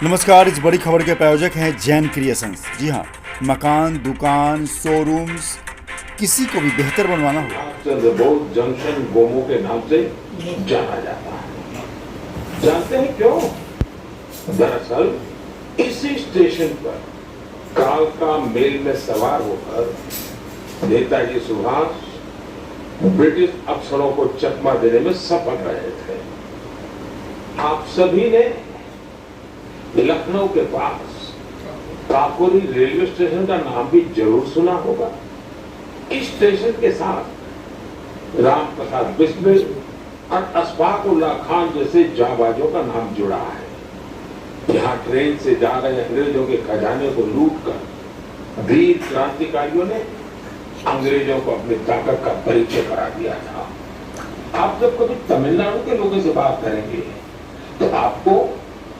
नमस्कार। इस बड़ी खबर के प्रायोजक हैं जैन क्रिएशंस। जी हाँ, मकान, दुकान, शोरूम्स, किसी को भी बेहतर बनवाना हो। चंद्रबोस जंक्शन गोमो के नाम से जाना जाता है। जानते हैं क्यों? दरअसल इसी स्टेशन पर कालका मेल में सवार होकर नेताजी सुभाष ब्रिटिश अफसरों को चकमा देने में सफल रहे थे। आप सभी ने लखनऊ के पास काकोरी रेलवे स्टेशन का नाम भी जरूर सुना होगा। इस स्टेशन के साथ राम प्रसाद बिस्मिल और अशफाक उल्लाह खान जैसे जाबाजों का नाम जुड़ा है। यहाँ ट्रेन से जा रहे अंग्रेजों के खजाने को लूटकर वीर क्रांतिकारियों ने अंग्रेजों को अपनी ताकत का परिचय करा दिया था। आप जब कभी तमिलनाडु के लोगों से बात करेंगे तो आपको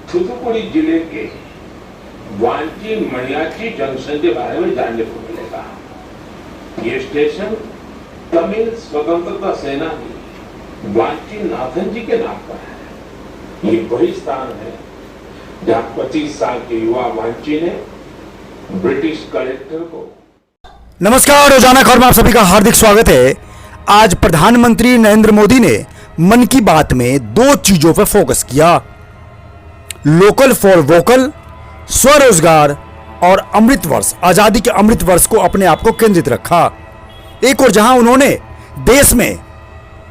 थूथुकुडी जिले के वांची मणियाची जंक्शन के बारे में जानने को मिलेगा। ये स्टेशन तमिल स्वतंत्रता सेनानी वांची नाथन जी के नाम पर है। ये वही स्थान है जहाँ 25 साल के युवा वांची ने ब्रिटिश कलेक्टर को। नमस्कार, रोजाना खबर में आप सभी का हार्दिक स्वागत है। आज प्रधानमंत्री नरेंद्र मोदी ने मन की बात में दो चीजों पर फोकस किया, लोकल फॉर वोकल, स्वरोजगार और अमृत वर्ष, आजादी के अमृत वर्ष को अपने आप को केंद्रित रखा। एक और जहां उन्होंने देश में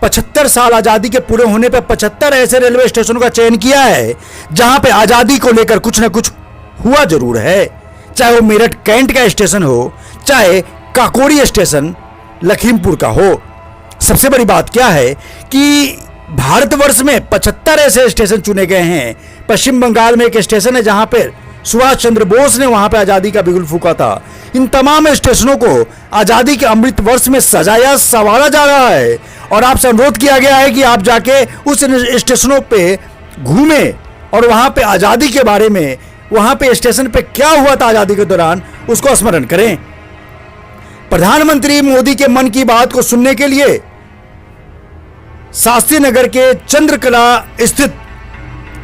75 साल आजादी के पूरे होने पर 75 ऐसे रेलवे स्टेशनों का चयन किया है जहां पे आजादी को लेकर कुछ ना कुछ हुआ जरूर है, चाहे वो मेरठ कैंट का स्टेशन हो, चाहे काकोरी स्टेशन लखीमपुर का हो। सबसे बड़ी बात क्या है कि भारतवर्ष में 75 ऐसे स्टेशन चुने गए हैं। पश्चिम बंगाल में एक स्टेशन है जहां पर सुभाष चंद्र बोस ने वहां पर आजादी का बिगुल फूका था। इन तमाम स्टेशनों को आजादी के अमृत वर्ष में सजाया संवारा जा रहा है और आपसे अनुरोध किया गया है कि आप जाके उस स्टेशनों पे घूमें और वहां पे आजादी के बारे में, वहां पे स्टेशन पे क्या हुआ था आजादी के दौरान, उसको स्मरण करें। प्रधानमंत्री मोदी के मन की बात को सुनने के लिए शास्त्री नगर के चंद्रकला स्थित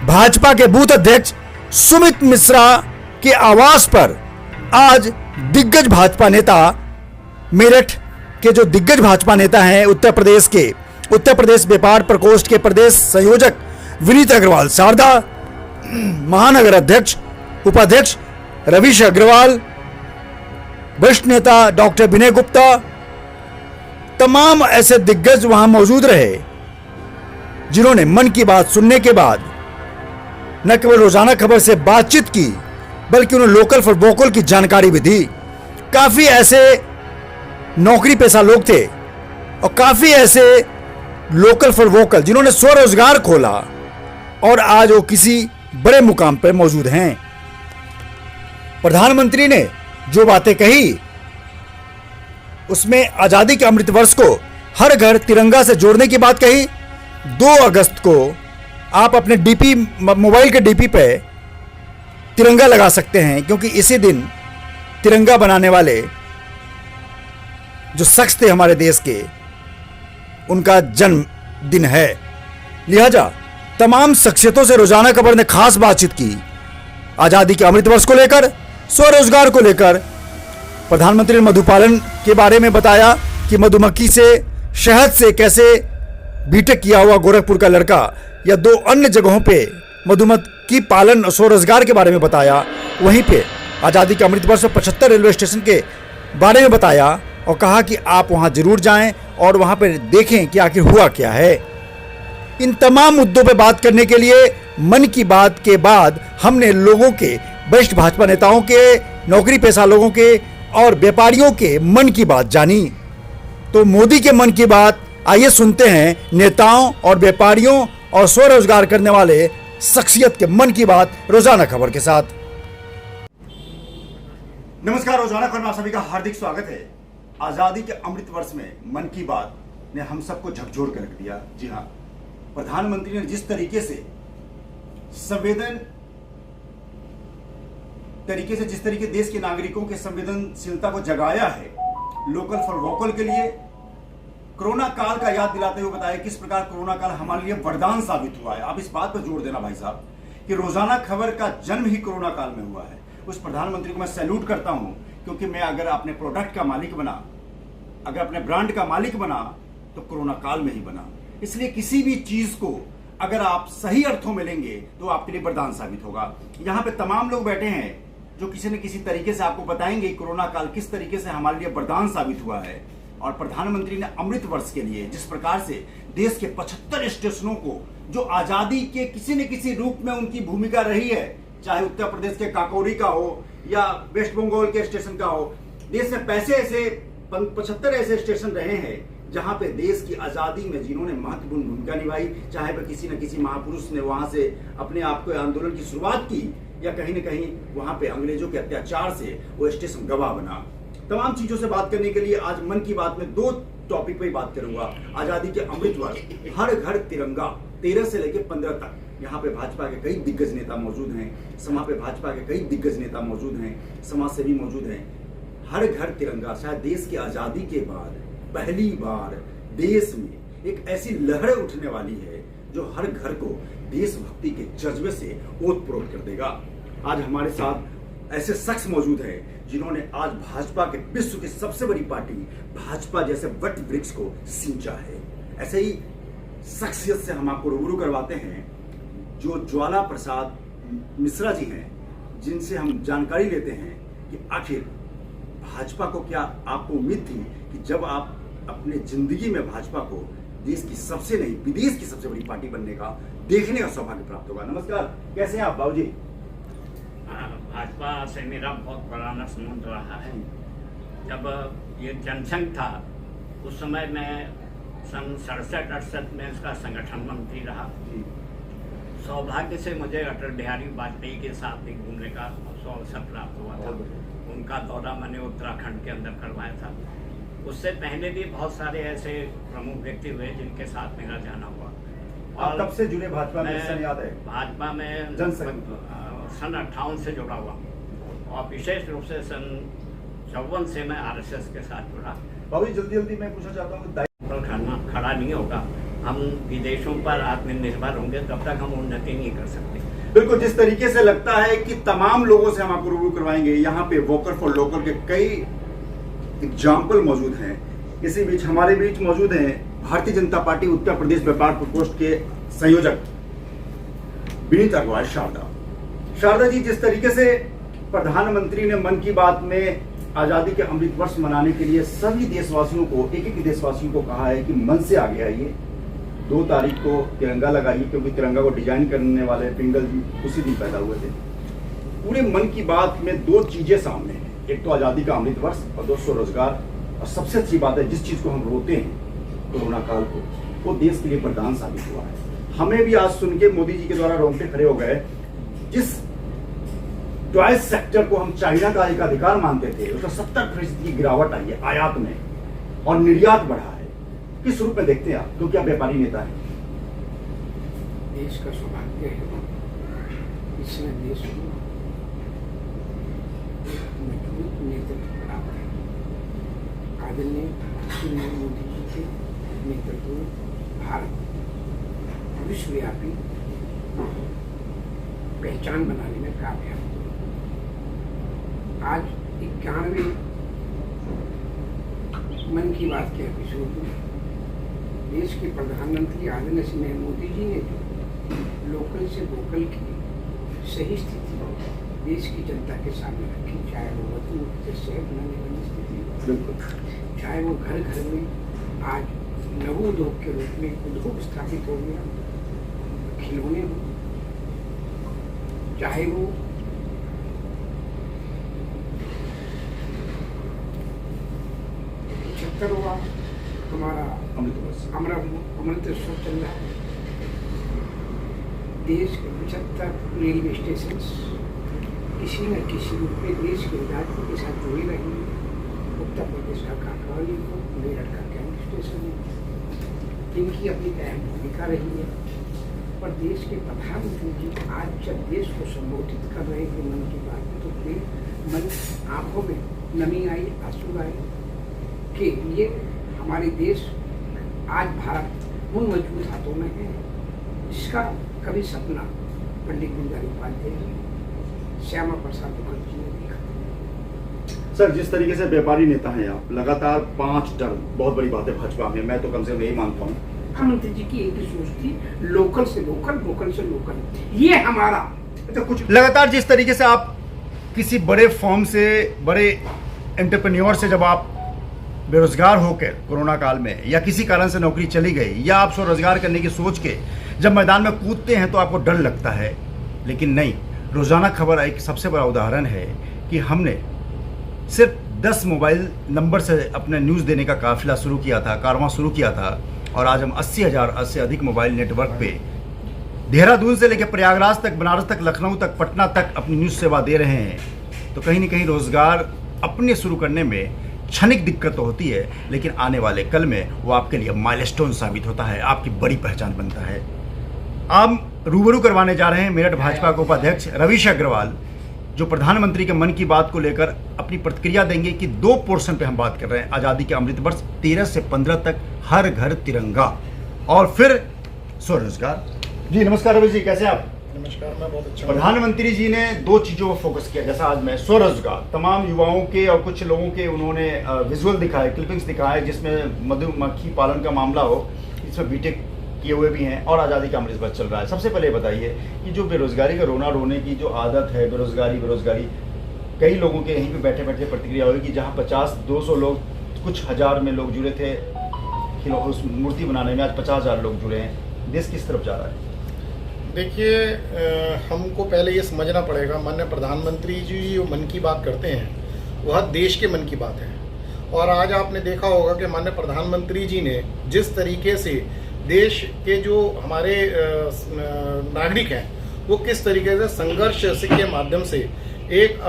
भाजपा के बूथ अध्यक्ष सुमित मिश्रा के आवास पर आज दिग्गज भाजपा नेता, मेरठ के जो दिग्गज भाजपा नेता हैं उत्तर प्रदेश व्यापार प्रकोष्ठ के प्रदेश संयोजक विनीत अग्रवाल शारदा, महानगर अध्यक्ष उपाध्यक्ष रविश अग्रवाल, वरिष्ठ नेता डॉक्टर विनय गुप्ता, तमाम ऐसे दिग्गज वहां मौजूद रहे जिन्होंने मन की बात सुनने के बाद न केवल रोजाना खबर से बातचीत की बल्कि उन्होंने लोकल फॉर वोकल की जानकारी भी दी। काफी ऐसे नौकरी पेशा लोग थे और काफी ऐसे लोकल फॉर वोकल जिन्होंने स्वरोजगार खोला और आज वो किसी बड़े मुकाम पर मौजूद हैं। प्रधानमंत्री ने जो बातें कही उसमें आजादी के अमृत वर्ष को हर घर तिरंगा से जोड़ने की बात कही। 2 अगस्त को आप अपने डीपी, मोबाइल के डीपी पे तिरंगा लगा सकते हैं क्योंकि इसी दिन तिरंगा बनाने वाले जो शख्स थे हमारे देश के, उनका जन्म दिन है। लिहाजा तमाम शख्सियतों से रोजाना खबर ने खास बातचीत की, आजादी के अमृत वर्ष को लेकर, स्वरोजगार को लेकर। प्रधानमंत्री ने मधुपालन के बारे में बताया कि मधुमक्खी से, शहद से कैसे बीटेक किया हुआ गोरखपुर का लड़का या 2 अन्य जगहों पे मधुमक्खी पालन और स्वरोजगार के बारे में बताया। वहीं पे आज़ादी के अमृत वर्ष 75 रेलवे स्टेशन के बारे में बताया और कहा कि आप वहां जरूर जाएं और वहां पर देखें कि आखिर हुआ क्या है। इन तमाम मुद्दों पर बात करने के लिए मन की बात के बाद हमने लोगों के, वरिष्ठ भाजपा नेताओं के, नौकरी पेशा लोगों के और व्यापारियों के मन की बात जानी। तो मोदी के मन की बात आइए सुनते हैं नेताओं और व्यापारियों और स्वरोजगार करने वाले शख्सियत के मन की बात रोजाना खबर के साथ। नमस्कार, रोजाना खबर में आप सभी का हार्दिक स्वागत है। आजादी के अमृत वर्ष में मन की बात ने हम सबको झकझोर कर रख दिया। जी हाँ, प्रधानमंत्री ने जिस तरीके से जिस तरीके देश के नागरिकों के संवेदनशीलता को जगाया है लोकल फॉर वोकल के लिए, कोरोना काल का याद दिलाते हुए बताया किस प्रकार कोरोना काल हमारे लिए वरदान साबित हुआ है। आप इस बात पर जोर देना भाई साहब कि रोजाना खबर का जन्म ही कोरोना काल में हुआ है। उस प्रधानमंत्री को मैं सैल्यूट करता हूं, क्योंकि मैं अगर अपने प्रोडक्ट का मालिक बना, अगर अपने ब्रांड का मालिक बना, तो कोरोना काल में ही बना। इसलिए किसी भी चीज को अगर आप सही अर्थों में लेंगे तो आपके लिए वरदान साबित होगा। यहाँ पे तमाम लोग बैठे हैं जो किसी न किसी तरीके से आपको बताएंगे कोरोना काल किस तरीके से हमारे लिए वरदान साबित हुआ है। और प्रधानमंत्री ने अमृत वर्ष के लिए जिस प्रकार से देश के 75 स्टेशनों को, जो आजादी के किसी न किसी रूप में उनकी भूमिका रही है, चाहे उत्तर प्रदेश के काकोरी का हो या वेस्ट बंगाल के स्टेशन का हो, देश में 75 ऐसे स्टेशन रहे हैं जहां पे देश की आजादी में जिन्होंने महत्वपूर्ण भूमिका निभाई, चाहे वह किसी न किसी महापुरुष ने वहां से अपने आप को आंदोलन की शुरुआत की, या कहीं न कहीं वहां पे अंग्रेजों के अत्याचार से वो स्टेशन गवाह बना। तमाम चीजों से बात करने के लिए आज मन की बात में 2 टॉपिक पे बात करूंगा। आजादी के अमृत वर्ष, हर घर तिरंगा, 13 से लेकर 15 तक। यहाँ पे भाजपा के कई दिग्गज नेता मौजूद हैं, समा पे भाजपा के कई दिग्गज नेता मौजूद हैं, समाज सेवी मौजूद हैं। हर घर तिरंगा, शायद देश की आजादी के बाद पहली बार देश में एक ऐसी लहर उठने वाली है जो हर घर को देशभक्ति के जज्बे से ओतप्रोत कर देगा। आज हमारे साथ ऐसे शख्स मौजूद हैं जिन्होंने आज भाजपा के विश्व की सबसे बड़ी पार्टी भाजपा जैसे वट वृक्ष को सींचा है। ऐसे ही शख्सियत से हम आपको रूबरू करवाते हैं जो ज्वाला प्रसाद मिश्रा जी हैं, जिनसे हम जानकारी लेते हैं कि आखिर भाजपा को क्या आपको उम्मीद थी कि जब आप अपने जिंदगी में भाजपा को देश की सबसे नहीं विदेश की सबसे बड़ी पार्टी बनने का देखने का सौभाग्य प्राप्त होगा। नमस्कार, कैसे हैं आप बाबूजी? भाजपा से मेरा बहुत पुराना संबंध रहा है। जब ये जनसंघ था उस समय मैं सन 67-68 में इसका संगठन मंत्री रहा। सौभाग्य से मुझे अटल बिहारी वाजपेयी के साथ भी घूमने का अवसर प्राप्त हुआ था। उनका दौरा मैंने उत्तराखंड के अंदर करवाया था। उससे पहले भी बहुत सारे ऐसे प्रमुख व्यक्ति हुए जिनके साथ मेरा जाना हुआ। और कब से जुड़े भाजपा में, सन याद है? भाजपा में सन 58 से जुड़ा हुआ, और विशेष रूप से सन 54 से मैं आरएसएस के साथ जुड़ा। बाबू जल्दी मैं पूछना चाहता हूँ, खड़ा नहीं होगा, हम विदेशों पर आत्मनिर्भर होंगे तब तक हम उन्नति नहीं कर सकते। बिल्कुल, जिस तरीके से लगता है कि तमाम लोगों से हम आपको रूबरू करवाएंगे, यहाँ पे वोकल फॉर लोकल के कई एग्जाम्पल मौजूद हैं। इसी बीच हमारे बीच मौजूद हैं भारतीय जनता पार्टी उत्तर प्रदेश व्यापार प्रकोष्ठ के संयोजक विनीत अग्रवाल शारदा जी, जिस तरीके से प्रधानमंत्री ने मन की बात में आजादी के अमृत वर्ष मनाने के लिए सभी देशवासियों को, एक देशवासियों को कहा है कि मन से आगे आइए, 2 तारीख को तिरंगा लगाइए, क्योंकि तिरंगा को डिजाइन करने वाले पिंगल जी उसी दिन पैदा हुए थे। पूरे मन की बात में 2 चीजें सामने हैं, एक तो आजादी का अमृत वर्ष और 200 रोजगार। और सबसे अच्छी बात है, जिस चीज को हम रोते हैं कोरोना काल को, वो देश के लिए वरदान साबित हुआ है। हमें भी आज सुन के मोदी जी के द्वारा रोंगटे खड़े हो गए। जिस टॉय सेक्टर को हम चाइना का एक अधिकार मानते थे, उसका 70% की गिरावट आई है आयात में, और निर्यात बढ़ा है। किस रूप में देखते हैं आप, क्योंकि आप व्यापारी नेता हैं? देश का सौभाग्य है, इसमें देश को मजबूत नेतृत्व प्राप्त है। आदरणीय श्री मोदी जी के नेतृत्व में भारत विश्वव्यापी पहचान बनाने में कामयाब हुआ। आज 91वें मन की बात के एपिसोड में देश के प्रधानमंत्री आदरणीय श्री मोदी जी ने जो लोकल से वोकल की सही स्थिति देश की जनता के सामने रखी, चाहे वो वतन से शहर बनाने वाली स्थिति, चाहे वो घर घर में आज नवोद्योग के रूप में उद्योग स्थापित हो गया, खिलौने हो, चाहे वो हुआ हमारा अमृतसर चल रहा है। देश के 75 रेलवे स्टेशन किसी न किसी रूप में देश के राज्य के साथ जुड़े रहेंगे। उत्तर प्रदेश का काकवाली को मेरठ का कैंट स्टेशन है, इनकी अपनी अहम भूमिका रही है। पर देश के प्रधानमंत्री जी आज जब देश को संबोधित कर रहे थे मन की बात में, तो मन आंखों में नमी आई, आंसू आए कि ये हमारे देश आज भारत उन मजबूत हाथों में है जिसका कभी सपना पंडित दीनदयाल उपाध्याय जी, श्यामा प्रसाद मुखर्जी ने लिखा। सर, जिस तरीके से व्यापारी नेता हैं आप, लगातार 5 टर्म, बहुत बड़ी बात है भाजपा में, मैं तो कम से कम यही मानता हूँ। प्रधानमंत्री जी की एक ही सोच थी, लोकल से लोकल, लोकल से लोकल, ये हमारा। तो कुछ लगातार जिस तरीके से आप किसी बड़े फॉर्म से, बड़े एंटरप्रेन्योर से जब आप बेरोजगार होकर कोरोना काल में या किसी कारण से नौकरी चली गई या आप स्वरोजगार करने की सोच के जब मैदान में कूदते हैं तो आपको डर लगता है, लेकिन नहीं। रोजाना खबर एक सबसे बड़ा उदाहरण है कि हमने सिर्फ 10 मोबाइल नंबर से अपने न्यूज़ देने का काफिला शुरू किया था, कारवां शुरू किया था, और आज हम 80,000 से अधिक मोबाइल नेटवर्क पे देहरादून से लेकर प्रयागराज तक, बनारस तक, लखनऊ तक, पटना तक अपनी न्यूज़ सेवा दे रहे हैं। तो कहीं ना कहीं रोजगार अपने शुरू करने में क्षणिक दिक्कत तो होती है, लेकिन आने वाले कल में वो आपके लिए माइलस्टोन साबित होता है, आपकी बड़ी पहचान बनता है। आप रूबरू करवाने जा रहे हैं मेरठ भाजपा के उपाध्यक्ष रवीश अग्रवाल, जो प्रधानमंत्री के मन की बात को लेकर अपनी प्रतिक्रिया देंगे कि 2 पोर्शन पे हम बात कर रहे हैं। आज़ादी के अमृत वर्ष 13 से 15 तक हर घर तिरंगा और फिर स्वरोजगार। जी नमस्कार रवीश जी, कैसे आप? नमस्कार, मैं बहुत अच्छा हूं। प्रधानमंत्री जी ने 2 चीज़ों पर फोकस किया, जैसा आज मैं स्वरोजगार, तमाम युवाओं के और कुछ लोगों के उन्होंने विजुअल दिखाए, क्लिपिंग्स दिखाए, जिसमें मधुमक्खी पालन का मामला हो, इसमें बीटेक किए हुए भी हैं, और आज़ादी का अमृत वर्ष चल रहा है। सबसे पहले बताइए कि जो बेरोजगारी का रोना रोने की जो आदत है, बेरोजगारी, कई लोगों के यहीं पे बैठे बैठे प्रतिक्रिया हुई कि जहाँ 50-200 लोग, कुछ हज़ार में लोग जुड़े थे उस मूर्ति बनाने में, आज 50,000 लोग जुड़े हैं। देश किस तरफ जा रहा है? देखिए, हमको पहले ये समझना पड़ेगा, माननीय प्रधानमंत्री जी जो मन की बात करते हैं वह देश के मन की बात है। और आज आपने देखा होगा कि माननीय प्रधानमंत्री जी ने जिस तरीके से देश के जो हमारे नागरिक हैं वो किस तरीके से संघर्ष के माध्यम से एक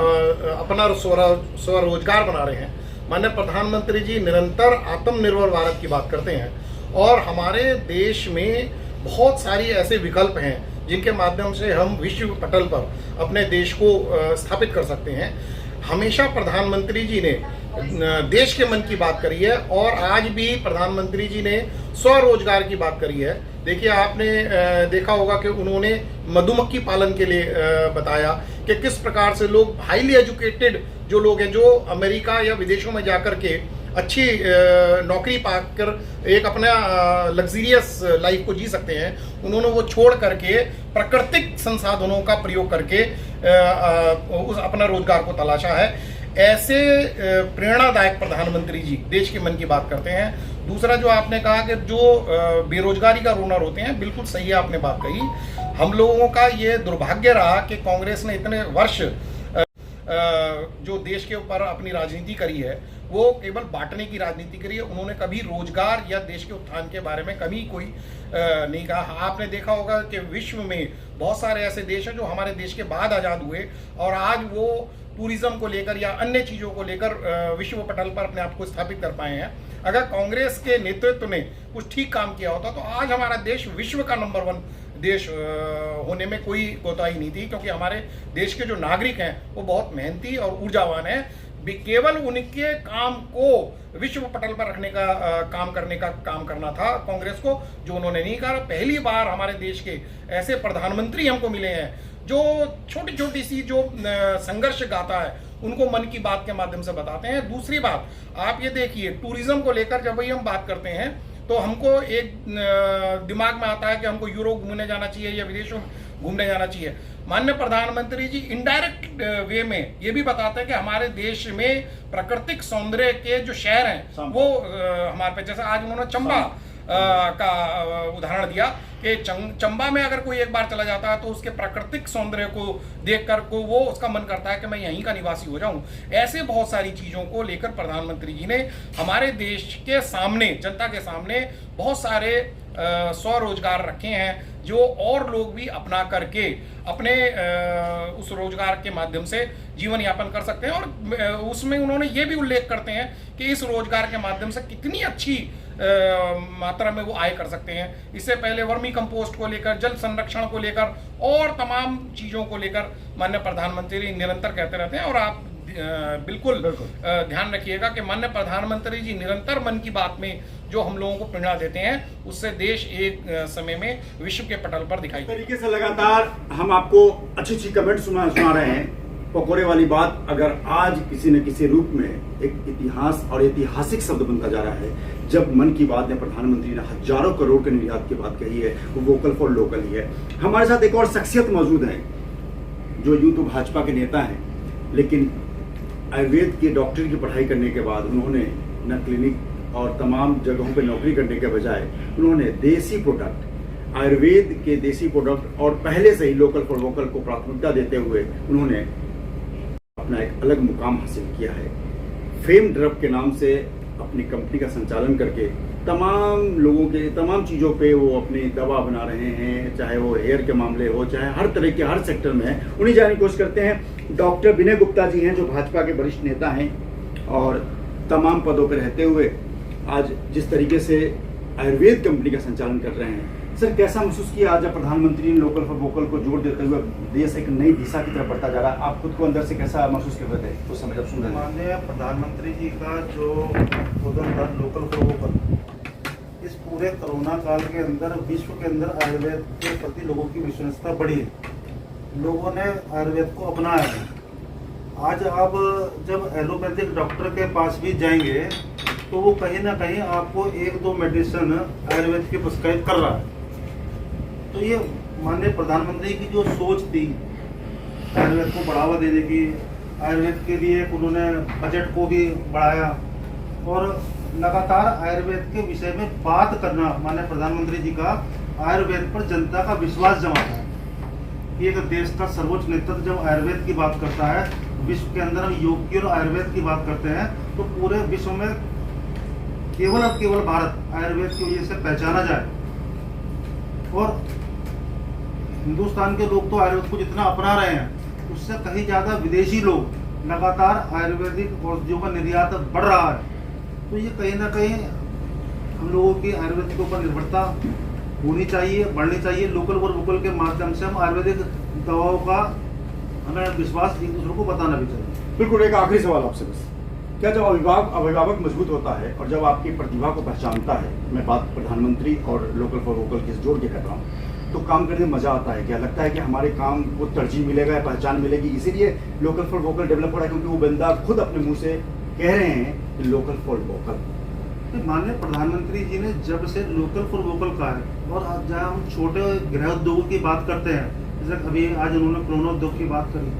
अपना स्वरोजगार बना रहे हैं। माननीय प्रधानमंत्री जी निरंतर आत्मनिर्भर भारत की बात करते हैं, और हमारे देश में बहुत सारी ऐसे विकल्प हैं जिनके माध्यम से हम विश्व पटल पर अपने देश को स्थापित कर सकते हैं। हमेशा प्रधानमंत्री जी ने देश के मन की बात करी है, और आज भी प्रधानमंत्री जी ने स्वरोजगार की बात करी है। देखिए, आपने देखा होगा कि उन्होंने मधुमक्खी पालन के लिए बताया कि किस प्रकार से लोग हाईली एजुकेटेड जो लोग हैं, जो अमेरिका या विदेशों में जाकर के अच्छी नौकरी पाकर एक अपना लग्जरियस लाइफ को जी सकते हैं, उन्होंने वो छोड़ करके प्राकृतिक संसाधनों का प्रयोग करके उस अपना रोजगार को तलाशा है। ऐसे प्रेरणादायक प्रधानमंत्री जी देश के मन की बात करते हैं। दूसरा जो आपने कहा कि जो बेरोजगारी का रोना रोते हैं, बिल्कुल सही आपने बात कही। हम लोगों का ये दुर्भाग्य रहा कि कांग्रेस ने इतने वर्ष जो देश के ऊपर अपनी राजनीति करी है वो केवल बांटने की राजनीति करी है। उन्होंने कभी रोजगार या देश के उत्थान के बारे में कभी कोई नहीं कहा। आपने देखा होगा कि विश्व में बहुत सारे ऐसे देश हैं जो हमारे देश के बाद आज़ाद हुए और आज वो टूरिज्म को लेकर या अन्य चीज़ों को लेकर विश्व पटल पर अपने आप को स्थापित कर पाए हैं। अगर कांग्रेस के नेतृत्व ने कुछ ठीक काम किया होता तो आज हमारा देश विश्व का नंबर 1 देश होने में कोई कोताही नहीं थी, क्योंकि हमारे देश के जो नागरिक हैं वो बहुत मेहनती और ऊर्जावान हैं। केवल उनके काम को विश्व पटल पर रखने का काम करने का काम करना था कांग्रेस को, जो उन्होंने नहीं करा। पहली बार हमारे देश के ऐसे प्रधानमंत्री हमको मिले हैं जो छोटी छोटी सी जो संघर्ष गाथा है उनको मन की बात के माध्यम से बताते हैं। दूसरी बात, आप ये देखिए, टूरिज्म को लेकर जब भी हम बात करते हैं तो हमको एक दिमाग में आता है कि हमको यूरोप घूमने जाना चाहिए या विदेशों में घूमने जाना चाहिए। माननीय प्रधानमंत्री जी इनडायरेक्ट वे में ये भी बताते हैं कि हमारे देश में प्राकृतिक सौंदर्य के जो शहर हैं वो हमारे पे, जैसे आज उन्होंने चंबा का उदाहरण दिया कि चंबा में अगर कोई एक बार चला जाता है तो उसके प्राकृतिक सौंदर्य को देखकर को वो उसका मन करता है कि मैं यहीं का निवासी हो जाऊं। ऐसे बहुत सारी चीज़ों को लेकर प्रधानमंत्री जी ने हमारे देश के सामने, जनता के सामने बहुत सारे स्वरोजगार रखे हैं जो और लोग भी अपना करके अपने उस रोजगार के माध्यम से जीवन यापन कर सकते हैं। और उसमें उन्होंने ये भी उल्लेख करते हैं कि इस रोजगार के माध्यम से कितनी अच्छी मात्रा में वो आय कर सकते हैं। इससे पहले वर्मी कंपोस्ट को लेकर, जल संरक्षण को लेकर और तमाम चीज़ों को लेकर माननीय प्रधानमंत्री निरंतर कहते रहते हैं। और आप बिल्कुल ध्यान रखिएगा कि माननीय प्रधानमंत्री जी निरंतर मन की बात में जो हम लोगों को प्रेरणा देते हैं, उससे देश एक समय में विश्व के पटल पर दिखाई देगा। तरीके से लगातार हम आपको अच्छी अच्छी कमेंट सुना रहे हैं। पकोड़े वाली बात अगर आज किसी न किसी रूप में एक इतिहास और ऐतिहासिक शब्द बनता जा रहा है, जब मन की बात में प्रधानमंत्री ने हजारों करोड़ के निर्यात की बात कही है, वो वोकल फॉर लोकल ही है। हमारे साथ एक और शख्सियत मौजूद है जो यूं तो भाजपा के नेता हैं, लेकिन आयुर्वेद की डॉक्टरी की पढ़ाई करने के बाद उन्होंने न क्लिनिक और तमाम जगहों पर नौकरी करने के बजाय उन्होंने देसी प्रोडक्ट, आयुर्वेद के देसी प्रोडक्ट और पहले से ही लोकल फॉर वोकल को प्राथमिकता देते हुए उन्होंने अपना एक अलग मुकाम हासिल किया है। फेम ड्रग के नाम से अपनी कंपनी का संचालन करके तमाम लोगों के तमाम चीज़ों पे वो अपनी दवा बना रहे हैं, चाहे वो हेयर के मामले हो, चाहे हर तरह के हर सेक्टर में है, उन्हीं जाने की कोशिश करते हैं। डॉक्टर विनय गुप्ता जी हैं जो भाजपा के वरिष्ठ नेता हैं और तमाम पदों पर रहते हुए आज जिस तरीके से आयुर्वेद कंपनी का संचालन कर रहे हैं, सर कैसा महसूस किया आज जब प्रधानमंत्री ने लोकल फॉर वोकल को जोड़ देते हुए देश एक नई दिशा की तरफ बढ़ता जा रहा है? आप खुद को अंदर से कैसा महसूस कर रहे थे उस समय जब सुन रहे थे? माननीय प्रधानमंत्री जी का जो उद्यम था लोकल फॉर वोकल, इस पूरे कोरोना काल के अंदर विश्व के अंदर आयुर्वेद के प्रति लोगों की विश्वसनीयता बढ़ी है। लोगों ने आयुर्वेद को अपनाया है। आज आप जब एलोपैथिक डॉक्टर के पास भी जाएंगे तो वो कहीं ना कहीं आपको 1-2 मेडिसिन आयुर्वेद की प्रिस्क्राइब कर रहा है। तो ये माननीय प्रधानमंत्री की जो सोच थी आयुर्वेद को बढ़ावा देने की, आयुर्वेद के लिए उन्होंने बजट को भी बढ़ाया और लगातार आयुर्वेद के विषय में बात करना, माननीय प्रधानमंत्री जी का आयुर्वेद पर जनता का विश्वास जमाता है कि एक देश का सर्वोच्च नेतृत्व जब आयुर्वेद की बात करता है, विश्व के अंदर हम योग की और आयुर्वेद की बात करते हैं, तो पूरे विश्व में केवल और केवल भारत आयुर्वेद की वजह से पहचाना जाए। और हिंदुस्तान के लोग तो आयुर्वेद को जितना अपना रहे हैं, उससे कहीं ज़्यादा विदेशी लोग लगातार आयुर्वेदिक औषधियों का निर्यात बढ़ रहा है। तो ये कहीं ना कहीं हम लोगों की आयुर्वेद के ऊपर निर्भरता होनी चाहिए, बढ़नी चाहिए। लोकल फॉर वोकल के माध्यम से हम आयुर्वेदिक दवाओं का हमें विश्वास एक दूसरे को बताना भी चाहिए। बिल्कुल। एक आखिरी सवाल आपसे बस, क्या जब अभिभावक मजबूत होता है और जब आपकी प्रतिभा को पहचानता है, मैं बात प्रधानमंत्री और लोकल फॉर वोकल के जोड़ के कर रहा हूँ, तो काम करने में मजा आता है? क्या लगता है कि हमारे काम को तरजीह मिलेगा या पहचान मिलेगी, इसीलिए लोकल फॉर वोकल डेवलप हो रहा है? क्योंकि वो बंदा खुद अपने मुंह से कह रहे हैं कि लोकल फॉर वोकल। माननीय प्रधानमंत्री जी ने जब से लोकल फॉर वोकल कहा है, और आज जहाँ हम छोटे गृह उद्योगों की बात करते हैं, जैसे अभी आज उन्होंने कोरोना उद्योग की बात करी,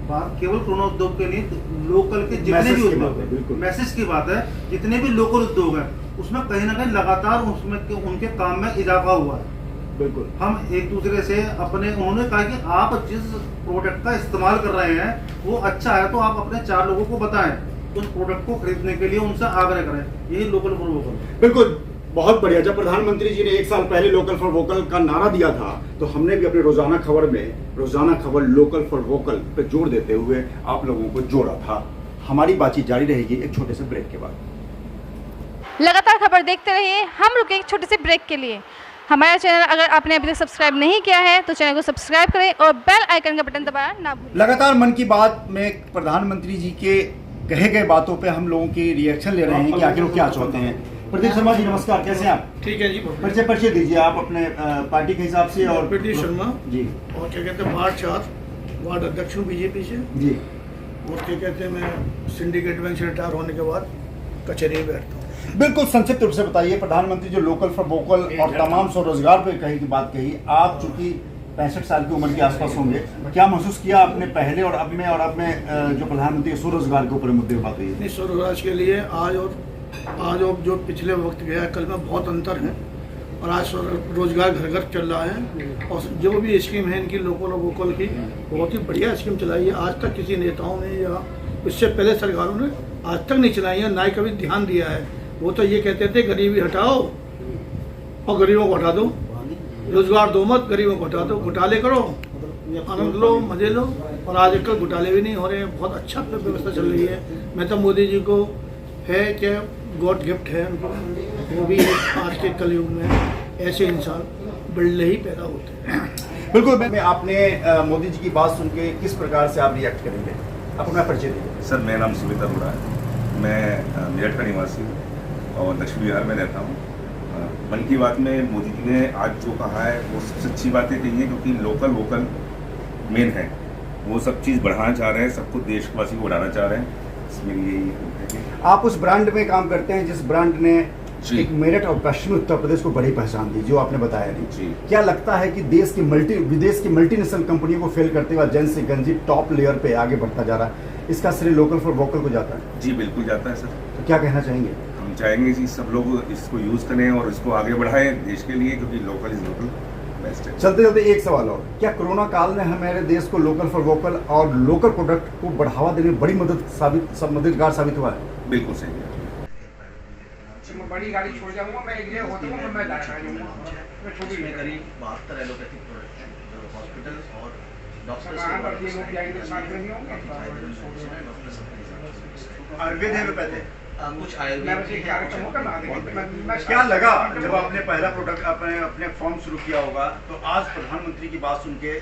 बात केवल कोरोना उद्योग के नहीं, लोकल के जितने भी उद्योग है, मैसेज की बात है, जितने भी लोकल उद्योग है उसमें कहीं ना कहीं लगातार उसमें उनके काम में इजाफा हुआ है। बिल्कुल। हम एक दूसरे से अपने, उन्होंने कहा कि आप जिस प्रोडक्ट का इस्तेमाल कर रहे हैं वो अच्छा है तो आप अपने 4 लोगों को बताएं, उस प्रोडक्ट को खरीदने के लिए उनसे आग्रह करें। यही लोकल फॉर वोकल। बिल्कुल, बहुत बढ़िया। जब प्रधानमंत्री जी ने 1 साल पहले लोकल फॉर वोकल का नारा दिया था, तो हमने भी अपने रोजाना खबर लोकल फॉर वोकल पे जोर देते हुए आप लोगों को जोड़ा था। हमारी बातचीत जारी रहेगी एक छोटे से ब्रेक के बाद। लगातार खबर देखते रहिए। हम रुके एक छोटे से ब्रेक के लिए। हमारा चैनल अगर आपने अभी तक सब्सक्राइब नहीं किया है तो चैनल को सब्सक्राइब करें और बेल आइकन का बटन दबाना ना भूलें। लगातार मन की बात में प्रधानमंत्री जी के कहे गए बातों पे हम लोगों की रिएक्शन ले रहे हैं कि आखिर वो क्या चाहते हैं। प्रदीप शर्मा जी नमस्कार, कैसे हैं आप? ठीक है जी। परिचय दीजिए आप अपने पार्टी के हिसाब से। और प्रदीप शर्मा जी, और क्या कहते हैं वार्ड 4 वार्ड अध्यक्ष हूँ बीजेपी से जी। और क्या कहते हैं मैं सिंडिकेट बैंक से रिटायर होने के बाद कचहरी में बैठता हूँ। बिल्कुल संक्षिप्त रूप से बताइए, प्रधानमंत्री जो लोकल फॉर वोकल और तमाम स्वरोजगार पे कही की बात कही, आप चूंकि 65 साल की उम्र के आसपास होंगे, क्या महसूस किया आपने पहले और अब में, और अब में जो प्रधानमंत्री स्वरोजगार के ऊपर मुद्दे बात हुई है? स्वरोजगार के लिए आज और जो पिछले वक्त गया कल में बहुत अंतर है, और आज रोजगार घर घर चल रहा है। और जो भी स्कीम है इनकी लोकल और वोकल की बहुत ही बढ़िया स्कीम चलाई है। आज तक किसी नेताओं ने या इससे पहले सरकारों ने आज तक नहीं चलाई है, ना ही कभी ध्यान दिया है। वो तो ये कहते थे गरीबी हटाओ और गरीबों को हटा दो, रोजगार दो मत, गरीबों को हटा दो, घोटाले करो, आनंद लो, मजे लो। और आजकल घोटाले भी नहीं हो रहे हैं, बहुत अच्छा व्यवस्था चल रही है। मैं तो मोदी जी को है क्या गॉड गिफ्ट है उनको, वो भी आज के कलयुग में ऐसे इंसान बिल्ले ही पैदा होते हैं। बिल्कुल। मैं आपने मोदी जी की बात सुन के किस प्रकार से आप रिएक्ट करेंगे? अपना परिचय दीजिए। सर मेरा नाम सुमित अरोड़ा है, मैं मेरठ का निवासी हूँ और दक्षिण बिहार में रहता हूँ। मन की बात में मोदी जी ने आज जो कहा है वो सबसे अच्छी बातें कही हैं, क्योंकि लोकल वोकल मेन है। वो सब चीज़ बढ़ाना चाह रहे हैं, सबको देशवासी को बढ़ाना चाह रहे हैं। इसमें यही है। आप उस ब्रांड में काम करते हैं जिस ब्रांड ने जी। एक मेरठ और पश्चिमी उत्तर प्रदेश को बड़ी पहचान दी, जो आपने बताया नहीं। जी। क्या लगता है कि विदेश की मल्टीनेशनल कंपनियों को फेल करते हुए जन से गंजी टॉप लेयर पे आगे बढ़ता जा रहा है, इसका श्रेय लोकल फॉर वोकल को जाता है? जी बिल्कुल जाता है सर। तो क्या कहना चाहेंगे? हम चाहेंगे कि सब लोग इसको यूज़ करें और इसको आगे बढ़ाएं देश के लिए, क्योंकि लोकल इज लोकल बेस्ट है। चलते चलते एक सवाल और, क्या कोरोना काल ने हमारे देश को लोकल फॉर वोकल और लोकल प्रोडक्ट को बढ़ावा देने में बड़ी मददगार साबित हुआ है? बिल्कुल सही है। मैं बड़ी गाड़ी छोड़ जाऊंगा, मैं एक जगह होता हूँ, मैं जाऊंगा, मैं छोटी इसमें करीब 72 एलोपैथिक प्रोडक्ट जो हॉस्पिटल और डॉक्टर्स कहाँ पर ये लोग जाएंगे साथ में नहीं होंगे? आयुर्वेद एलोपैथी कुछ मैं आयुर्वेद बस एक कार्यक्रम होगा ना आगे मैं क्या लगा जब आपने पहला प्रोडक्ट अपने फॉर्म शुरू किया होगा, तो आज प्रधानमंत्री की बात सुन के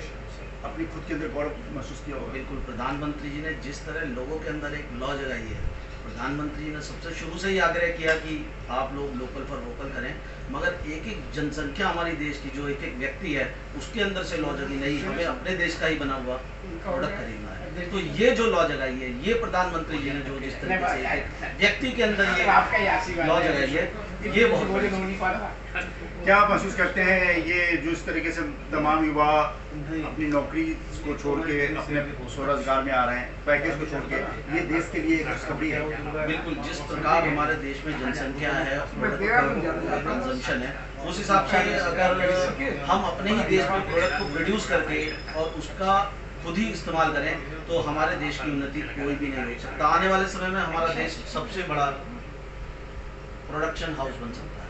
अपनी खुद के अंदर गौरव महसूस किया होगा? बिल्कुल, प्रधानमंत्री जी ने जिस तरह लोगों के अंदर एक लॉ जगाई है, प्रधानमंत्री जी ने सबसे शुरू से ही आग्रह किया कि आप लोग लोकल फॉर वोकल करें, मगर एक एक जनसंख्या हमारी देश की जो एक एक व्यक्ति है उसके अंदर से लॉ जगी नहीं, हमें अपने देश का ही बना हुआ प्रोडक्ट खरीदना है। तो ये जो लॉ जगाई है, ये प्रधानमंत्री जी ने जो जिस तरीके से एक व्यक्ति के अंदर ये लॉ जगाई है, ये बहुत बड़ी चीज़ है। क्या आप महसूस करते हैं ये जो इस तरीके से तमाम युवा अपनी नौकरी को छोड़ के अपने स्वरोजगार में आ रहे हैं, पैकेज को छोड़ के, ये देश के लिए एक खुशखबरी है? बिल्कुल, जिस प्रकार हमारे देश में जनसंख्या है, कंजम्पशन है, उस हिसाब से अगर हम अपने ही देश में प्रोडक्ट को प्रोड्यूस करके और उसका खुद ही इस्तेमाल करें तो हमारे देश की उन्नति कोई भी नहीं रोक सकता। आने वाले समय में हमारा देश सबसे बड़ा प्रोडक्शन हाउस बन सकता है।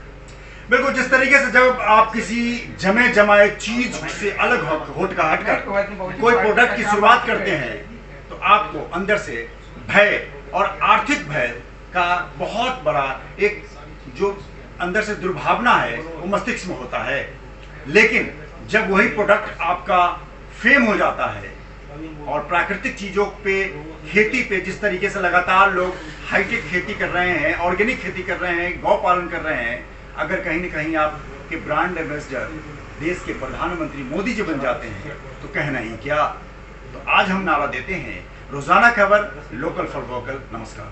बिल्कुल, जिस तरीके से जब आप किसी जमे जमाए चीज से अलग हटकर कोई प्रोडक्ट की शुरुआत करते हैं, तो आपको अंदर से भय और आर्थिक भय का बहुत बड़ा एक जो अंदर से दुर्भावना है वो मस्तिष्क में होता है। लेकिन जब वही प्रोडक्ट आपका फेम हो जाता है और प्राकृतिक चीजों पे, खेती पे जिस तरीके से लगातार लोग हाईटेक खेती कर रहे हैं, ऑर्गेनिक खेती कर रहे हैं, गौ पालन कर रहे हैं, अगर कहीं न कहीं आपके ब्रांड एम्बेसडर देश के प्रधानमंत्री मोदी जी बन जाते हैं तो कहना ही क्या। तो आज हम नारा देते हैं, रोजाना खबर, लोकल फॉर वोकल। नमस्कार।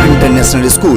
International school